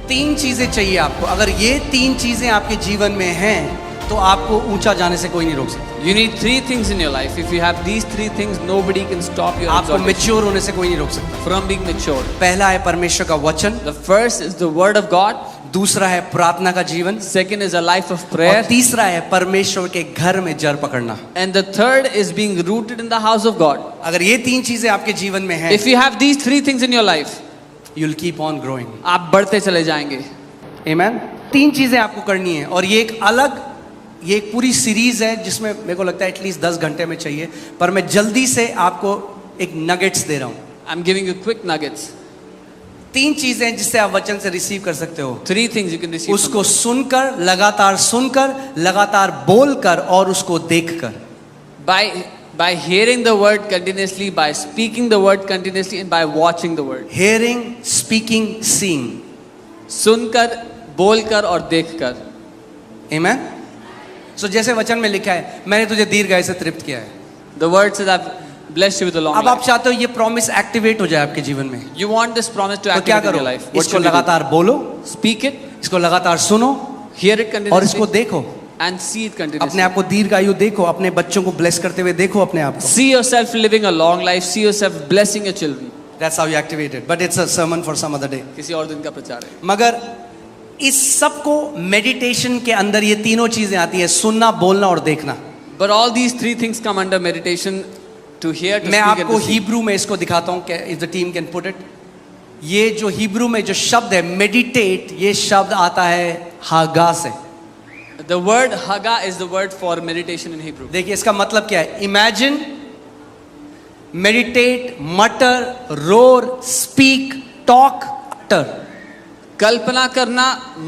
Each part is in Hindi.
तीन चीजें चाहिए आपको। अगर ये तीन चीजें आपके जीवन में हैं तो आपको ऊंचा जाने से कोई नहीं रोक सकता। You need three things in your life. If you have these three things, nobody can stop your आपको exaltation मैच्योर होने से कोई नहीं रोक सकता। from being mature. पहला है परमेश्वर का वचन, The first is the word of God. दूसरा है प्रार्थना का जीवन, Second is a life of और prayer. तीसरा है परमेश्वर के घर में जड़ पकड़ना। And the third is being rooted in the house of God. अगर ये तीन चीजें आपके जीवन में हैं, If you have these three things in your life, you'll keep on growing. आप बढ़ते चले जाएंगे. Amen? तीन चीजें आपको करनी है, और ये एक पूरी सीरीज है जिसमें मेरे को लगता है एटलीस्ट 10 घंटे में चाहिए, पर मैं जल्दी से आपको एक नगेट्स दे रहा हूं। I'm giving you quick nuggets. तीन चीजें जिससे आप वचन से रिसीव कर सकते हो। Three things you can receive. उसको सुनकर, लगातार बोलकर और उसको देखकर। By hearing the word continuously, by speaking the word continuously, and by watching the word. Hearing, speaking, seeing. सुनकर, बोलकर और देखकर. Amen? So जैसे वचन में लिखा है, मैंने तुझे दीर्घायु से तृप्त किया है। The word says, I've blessed you with a long अब आप life. चाहते हो ये प्रॉमिस एक्टिवेट हो जाए आपके जीवन में, You want this promise to तो क्या activate in करो? your life. What इसको should you do? लगातार बोलो, Speak it, इसको लगातार सुनो, hear it और इसको continuously, देखो। and see it अपने continuously. आप को दीर्घायु देखो, अपने बच्चों को ब्लेस करते हुए देखो अपने आप को। See yourself living a long life. See yourself blessing your children. That's how you activate it. But it's a sermon for some other day. किसी और दिन का प्रचार है. मगर इस सब को मेडिटेशन के अंदर ये तीनों चीजें आती है, सुनना, बोलना और देखना। But all these three things come under meditation: to hear, to मैं speak, and आपको to see. हिब्रू में इसको दिखाता हूँ, if the team can put it. ये जो हिब्रू में जो शब्द है मेडिटेट, ये शब्द आता है हागा से। The word haga is the word for meditation in Hebrew. देखिए इसका मतलब क्या है। इमेजिन, मेडिटेट, मटर, रोर, स्पीक, टॉक, अटर। कल्पना करना,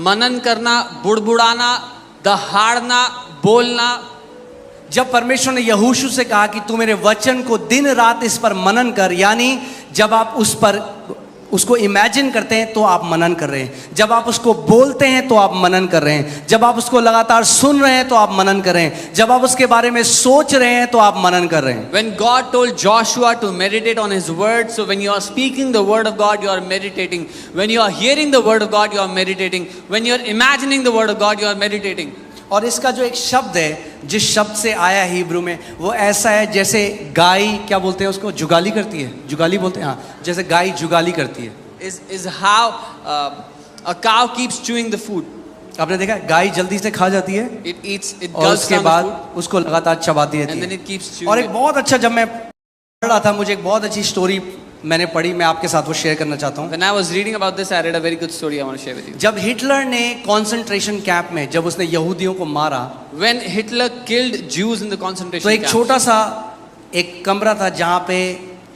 मनन करना, बुड़बुड़ाना, दहाड़ना, बोलना. जब परमेश्वर ने यहोशू से कहा कि तू मेरे वचन को दिन रात इस पर मनन कर, यानी जब आप उसको इमेजिन करते हैं तो आप मनन कर रहे हैं, जब आप उसको बोलते हैं तो आप मनन कर रहे हैं, जब आप उसको लगातार सुन रहे हैं तो आप मनन कर रहे हैं, जब आप उसके बारे में सोच रहे हैं तो आप मनन कर रहे हैं। When God told Joshua to meditate on his word, so when you are speaking the word of God, you are meditating. When you are hearing the word of God, you are meditating. When you are imagining the word of God, you are meditating. और इसका जो एक शब्द है, जिस शब्द से आया है हिब्रू में, वो ऐसा है जैसे गाय, क्या बोलते हैं उसको, जुगाली करती है, जुगाली बोलते हैं, हाँ, जैसे गाय जुगाली करती है। Is how a cow keeps chewing the food. आपने देखा है, गाय जल्दी से खा जाती है It eats, it और gulps उसके down the बाद food, उसको लगातार चबाती and रहती then है। it keeps chewing और एक it. बहुत अच्छा, जब मैं पढ़ रहा था, मुझे एक बहुत अच्छी स्टोरी मैंने पढ़ी, मैं आपके साथ वो शेयर करना चाहता हूँ। When I was reading about this, I read a very good story I want to share with you. जब हिटलर ने कॉन्सेंट्रेशन कैंप में, जब उसने यहूदियों को मारा, When Hitler killed Jews in the तो concentration एक camps, छोटा सा एक कमरा था जहाँ पे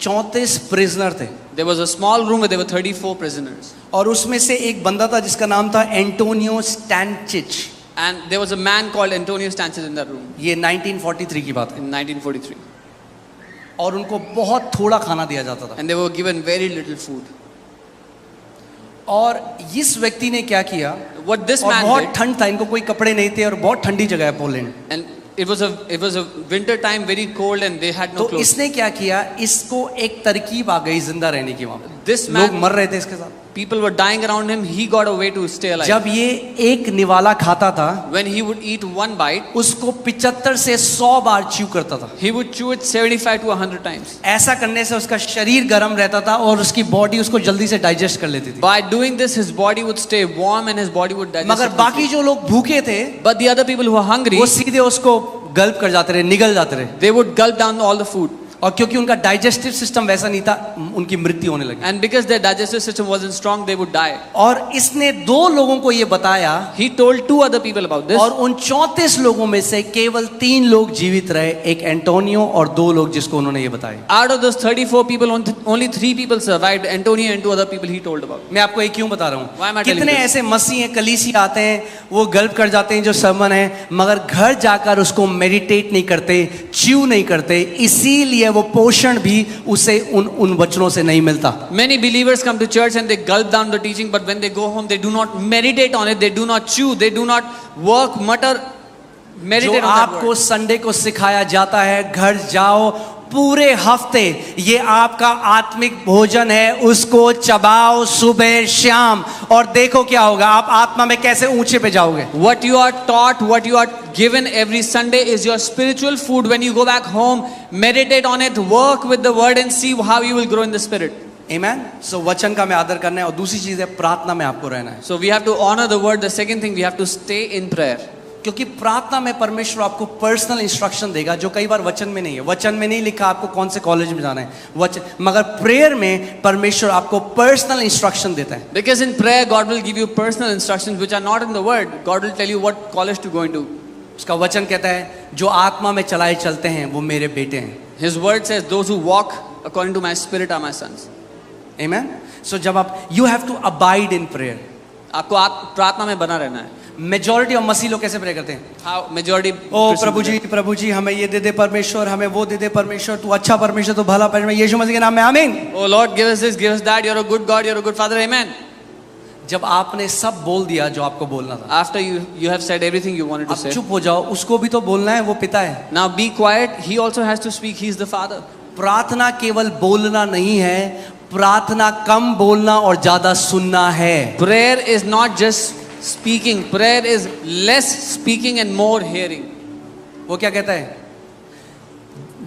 34 प्रिजनर थे, there was a small room where there were 34 prisoners. और उसमें से एक बंदा था जिसका नाम था Antonio स्टैनचिच। And there was a man called Antonio Stanches in that room ये 1943 की बात है, in 1943. और उनको बहुत थोड़ा खाना दिया जाता था। And they were given very little food. और इस व्यक्ति ने क्या किया, What this और man बहुत did, ठंड था, इनको कोई कपड़े नहीं थे और बहुत ठंडी जगह है Poland, and it was a winter time, very cold, and they had no तो clothes. इसने क्या किया, इसको एक तरकीब आ गई जिंदा रहने की। वहां पे This लोग man, मर रहे थे इसके साथ। people were dying around him. He got a way to stay alive. जब ये एक निवाला खाता था, When he would eat one bite, उसको 75 से 100 बार च्यू करता था। he would chew it 75 to 100 times. ऐसा करने से उसका शरीर गर्म रहता था और उसकी बॉडी उसको जल्दी से डाइजेस्ट कर लेती थी। By doing this, his body would stay warm and his body would digest मगर it बाकी quickly. जो लोग भूखे थे, But the other people who were hungry, वो सीधे उसको गल्प कर जाते रहे, निगल जाते रहे, they would gulp down all the food. और क्योंकि उनका डाइजेस्टिव सिस्टम वैसा नहीं था, उनकी मृत्यु होने लगी। And because their digestive system wasn't strong, they would die. और इसने 2 लोगों को ये बताया, He told 2 other people about this. और उन 34 लोगों में से केवल 3 लोग जीवित रहे, एक एंटोनियो और 2 लोग जिसको उन्होंने ये बताया। Out of those 34 people, only 3 people survived. Antonio and 2 other people he told about. मैं आपको ये क्यों बता रहा Why am I हूँ, telling कितने you this? ऐसे मसीह हैं, कलीसी आते हैं, वो गल्प कर जाते हैं जो सरमन है, मगर घर जाकर उसको मेडिटेट नहीं करते, च्यू नहीं करते, इसीलिए वो पोषण भी उसे उन वचनों से नहीं मिलता। Many believers come to church and they gulp down the teaching, but when they go home, they do not meditate on it, they do not chew, they do not work, mutter, जो meditate on that आपको word. संडे को सिखाया जाता है, घर जाओ, पूरे हफ्ते ये आपका आत्मिक भोजन है, उसको चबाओ सुबह शाम, और देखो क्या होगा, आप आत्मा में कैसे ऊंचे पे जाओगे। What you are taught, what you are given every Sunday is your spiritual food. When you go back home, meditate on it, work with the word and see how you will grow in the spirit. Amen. So वचन का में आदर करना है, और दूसरी चीज है प्रार्थना में आपको रहना है, So we have to honor the word. The second thing, we have to stay in prayer. क्योंकि प्रार्थना में परमेश्वर आपको पर्सनल इंस्ट्रक्शन देगा जो कई बार वचन में नहीं है। वचन में नहीं लिखा आपको कौन से कॉलेज में जाना है वचन, मगर प्रेयर में परमेश्वर आपको पर्सनल इंस्ट्रक्शन देता है। Because in prayer, God will give you personal instructions which are not in the word. God will tell you what college to go into. उसका वचन कहता है जो आत्मा में चलाए चलते हैं वो मेरे बेटे हैं। His word says, those who walk according to my spirit are my sons. Amen. So जब आप you have to abide in prayer. आपको प्रार्थना में बना रहना है। मेजॉरिटी ऑफ मसीह लोग कैसे प्रे करते हैं? How majority ओ प्रभु जी हमें ये दे दे परमेश्वर, हमें वो दे दे परमेश्वर, तू अच्छा परमेश्वर, तू भला परमेश्वर, यीशु मसीह के नाम में आमीन। Oh Lord, give us this, give us that. You're a good God, you're a good Father. Amen. जब आपने सब बोल दिया जो आपको बोलना था, After you have said everything you wanted to अब say. चुप हो जाओ, उसको भी तो बोलना है, वो पिता है। Now be quiet. He also has to speak. He's the Father. प्रार्थना केवल बोलना नहीं है, प्रार्थना कम बोलना और ज्यादा सुनना है। Prayer is not just speaking. Prayer is less speaking and more hearing. वो क्या कहता है?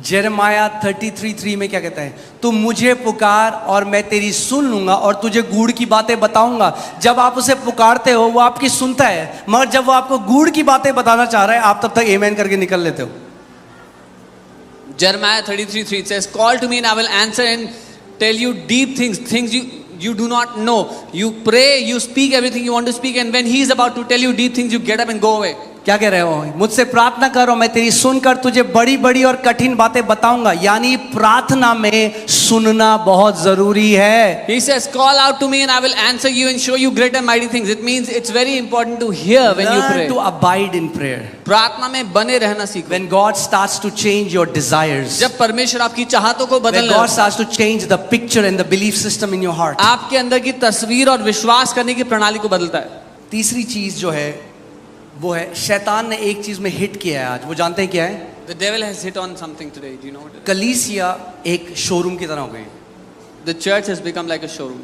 जेरेमाया 33:3 में क्या कहता है? तू मुझे पुकार और मैं तेरी सुन लूंगा और तुझे गूढ़ की बातें बताऊंगा। जब आप उसे पुकारते हो वो आपकी सुनता है, मगर जब वो आपको गूढ़ की बातें बताना चाह रहा है आप तब तक आमेन करके निकल लेते हो। Jeremiah 33:3 it says, call to me and I will answer and tell you deep things, things you do not know. You pray, you speak everything you want to speak, and when he is about to tell you deep things, you get up and go away. क्या कह रहे हो? मुझसे प्रार्थना करो, मैं तेरी सुनकर तुझे बड़ी बड़ी और कठिन बातें बताऊंगा। यानी प्रार्थना में सुनना बहुत जरूरी है। He says, call out to me and I will answer you and show you great and mighty things. It means it's very important to hear when you pray. Learn to abide in prayer. प्रार्थना में बने रहना सीखो। When God starts to change your desires, जब परमेश्वर आपकी चाहतों को when बदलने God starts to change the picture and the belief system in your heart, आपके अंदर की तस्वीर और विश्वास करने की प्रणाली को बदलता है। तीसरी चीज जो है वो है, शैतान ने एक चीज में हिट किया है आज, वो जानते हैं क्या है? The devil has hit on something today. Do you know what it is? कलीसिया एक शोरूम की तरह हो गई। The church has become like a showroom.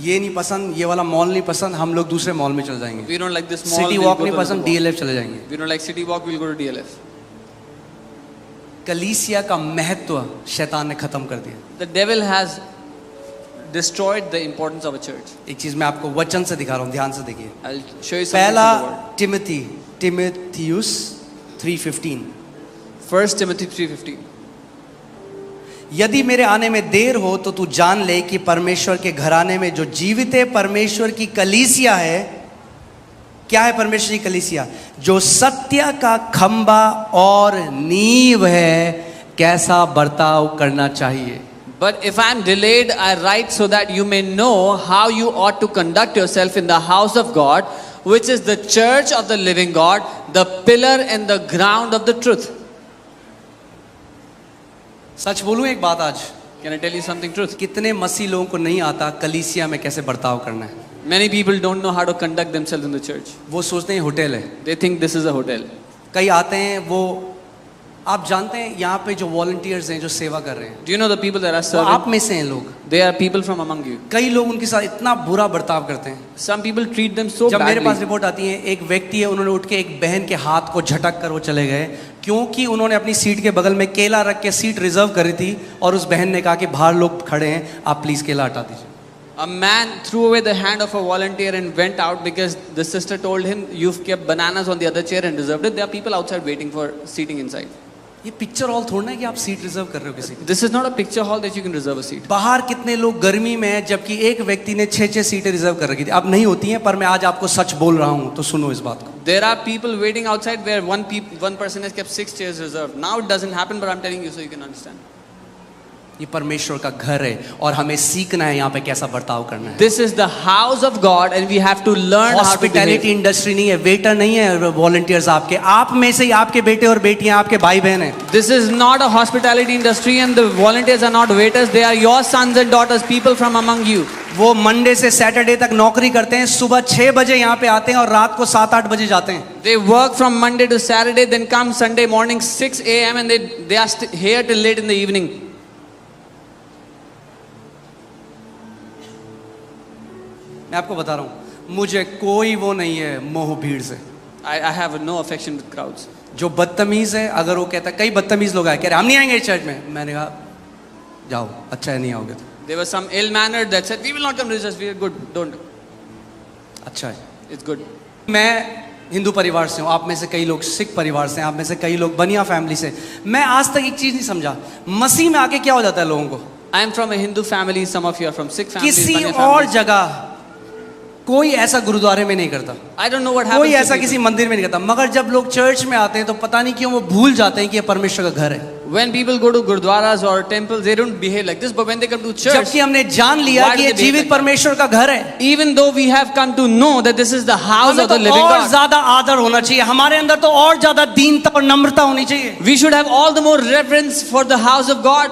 ये नहीं पसंद, ये वाला मॉल नहीं पसंद, हम लोग दूसरे मॉल में चले जाएंगे। We don't like this mall. City we'll walk go नहीं to पसंद, another mall. DLF चले जाएंगे। We don't like city walk. We'll go to DLF. कलीसिया का महत्व शैतान ने खत्म कर दिया। The devil has destroyed the importance of a church. एक चीज मैं आपको वचन से दिखा रहा हूँ, ध्यान से देखिए। I'll show you something पहला from the word. टिमोथेयुस 3:15, 1 Timothy 3:15. यदि मेरे आने में देर हो तो तू जान ले कि परमेश्वर के घराने में जो जीवित परमेश्वर की कलीसिया है, क्या है परमेश्वर की कलीसिया? जो सत्य का खंबा और नींव है, कैसा बर्ताव करना चाहिए। But if I am delayed, I write so that you may know how you ought to conduct yourself in the house of God, which is the church of the living God, the pillar and the ground of the truth. सच बोलूं एक बात आज, Can I tell you something truth? कितने मसीह लोगों को नहीं आता कलीसिया में कैसे बर्ताव करना है। Many people don't know how to conduct themselves in the church. वो सोचते हैं होटल है। They think this is a hotel. कई आते हैं, वो आप जानते हैं यहाँ पे जो वॉलंटियर्स हैं जो सेवा कर रहे हैं, Do you know the people that are वो serving? आप में से हैं लोग। They are people from among you. कई लोग उनके साथ इतना बुरा बर्ताव करते हैं। Some people treat them so जब मेरे पास badly. रिपोर्ट आती है, एक व्यक्ति है, उन्होंने उठ के एक बहन के हाथ को झटक कर वो चले गए, क्योंकि उन्होंने अपनी सीट के बगल में केला रख के सीट रिजर्व करी थी, और उस बहन ने कहा कि बाहर लोग खड़े हैं, आप प्लीज केला हटा दीजिए। A man threw away the hand of a volunteer and went out because the sister told him, "You've kept bananas on the other chair and reserved it." There are people outside waiting for seating inside. ये पिक्चर हॉल थोड़ा है कि आप सीट रिजर्व कर रहे हो किसी की। This is not a picture hall that you can reserve a seat. बाहर कितने लोग गर्मी में हैं, जबकि एक व्यक्ति ने 6-6 सीटें रिजर्व कर रखी थी। अब नहीं होती हैं, पर मैं आज आपको सच बोल रहा हूं, तो सुनो इस बात को। There are people waiting outside where one person has kept 6 chairs reserved. Now it doesn't happen, but I'm telling you so you can understand. ये परमेश्वर का घर है और हमें सीखना है यहाँ पे कैसा बर्ताव करना है। This is the house of God and we have to learn how to hospitality behave. Industry नहीं है, वेटर नहीं है वॉलंटियर्स आपके, आप में से ही आपके बेटे और बेटियां, आपके भाई बहन हैं। This is not a hospitality industry and the volunteers are not waiters. They are your sons and daughters, people from among you. वो मंडे से सैटरडे तक नौकरी करते हैं, सुबह 6 बजे यहाँ पे आते हैं और रात को 7-8 बजे जाते हैं। They work from Monday to Saturday, then come Sunday morning 6 a.m. and they are here till late in the evening. मैं आपको बता रहा हूँ, मुझे कोई वो नहीं है मोह भीड़ से। I have no affection with crowds. जो बदतमीज है, अगर वो कहता है, कई बदतमीज लोग आए कह रहे हम नहीं आएंगे इस चर्च में, मैंने कहा जाओ, अच्छा है नहीं आओगे तो। There was some ill-mannered that said, we will not come to this church, we are good, don't. अच्छा है। It's good. मैं हिंदू परिवार से हूँ, आप में से कई लोग सिख परिवार से हैं, आप में से कई लोग बनिया फैमिली से। मैं आज तक एक चीज नहीं समझा, मसीह में आके क्या हो जाता है लोगों को। I am from a Hindu family, some of you are from Sikh families. किसी Banya और families. जगह कोई ऐसा गुरुद्वारे में नहीं करता, I don't know what happens. कोई to ऐसा people. किसी मंदिर में नहीं करता, मगर जब लोग चर्च में आते हैं तो पता नहीं क्यों वो भूल जाते हैं कि ये परमेश्वर का घर है। When people go to gurdwaras or temples, they don't behave like this. But when they come to church, जबकि हमने जान लिया Why do कि ये they behave जीवित like that? परमेश्वर का घर है, even though we have come to know that this is the house हमें of the तो living और God, ज्यादा आदर होना चाहिए, हमारे अंदर तो और ज्यादा दीनता और नम्रता होनी चाहिए। we should have all the more reverence for the house of God.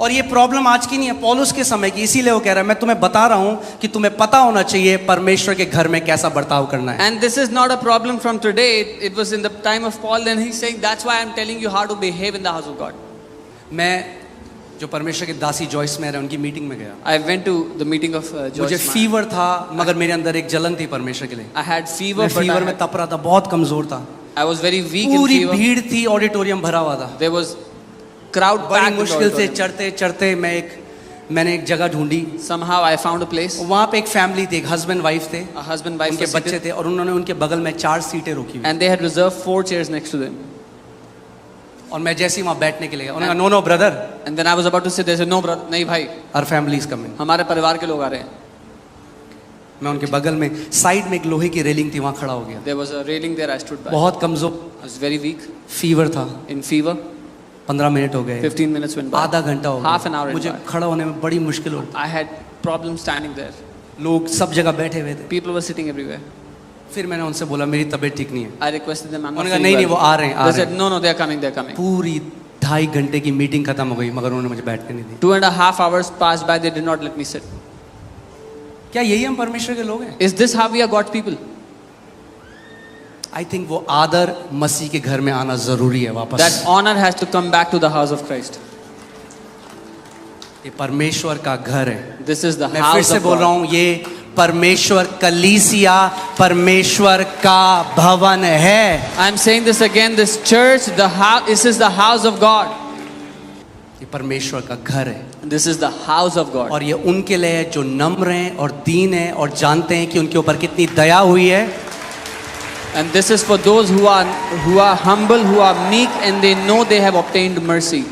और ये प्रॉब्लम आज की नहीं है, पौलुस के समय की, इसीलिए वो कह रहा है मैं तुम्हें बता रहा हूं कि तुम्हें पता होना चाहिए परमेश्वर के घर में कैसा बर्ताव करना है। And this is not a problem from today. It was in the time of Paul, and he's saying that's why I'm telling you how to behave in the house of God. मैं जो परमेश्वर के दासी जॉइस में रहे उनकी मीटिंग में गया, I went to the meeting of मुझे Joyce Meyer. फीवर था, मगर मेरे अंदर एक जलन थी परमेश्वर के लिए। I had fever, मैं but फीवर में तप रहा था, बहुत कमजोर था, I was very weak in पूरी fever. भीड़ थी, ऑडिटोरियम भरा हुआ था। There was crowd बड़ी packed. in the मुश्किल से auditorium. चढ़ते चढ़ते मैंने एक जगह ढूंढी, Somehow I found a place. वहाँ पे एक फैमिली थी, एक हस्बैंड वाइफ थे, A husband, wife उनके were बच्चे seated, थे और उन्होंने उनके बगल में 4 सीटें रोकी हुई। and they had reserved 4 chairs next to them. और मैं जैसे ही वहाँ बैठने के लिए गया, उन्होंने कहा no brother, And then I was about to say, they said, no brother, नहीं भाई, आवर फैमिली इज कमिंग। हमारे परिवार के लोग आ रहे हैं. मैं उनके बगल में साइड में एक लोहे की रेलिंग थी, वहाँ खड़ा हो गया। There was a railing there, I stood by. बहुत कमजोर, I was very weak, fever था, in fever. 15 मिनट हो गए, 15 minutes went by. आधा घंटा हो Half an hour गया, went मुझे by. खड़ा होने में बड़ी मुश्किल होती। I had problems standing there. लोग सब जगह बैठे हुए थे। People were sitting everywhere. फिर मैंने उनसे बोला मेरी तबीयत ठीक नहीं है। I requested them, I'm not उन्होंने कहा feeling नहीं नहीं, वो well. आ रहे हैं, आ They रहे said, हैं। no, no, they're coming, they're coming. पूरी 2.5 घंटे की मीटिंग खत्म हो गई, मगर उन्होंने मुझे बैठने नहीं दी। 2.5 hours passed by, they did not let me sit. क्या यही हम परमेश्वर के लोग हैं? Is this how we are God's people? I think वो आदर मसीह के घर में आना जरूरी है वापस। That honor has to come back to the house of Christ. ये परमेश्वर का घर है। This is the मैं फिर house से of बोल रहा God. हूँ, ये परमेश्वर कलीसिया परमेश्वर का भवन है। I'm saying this again, this church, this is the house of God. ये परमेश्वर का घर है This is the house of God. और ये उनके लिए है जो नम्र हैं और दीन हैं और जानते हैं कि उनके ऊपर कितनी दया हुई है। And this is for those who are humble, who are meek, and they know they have obtained mercy.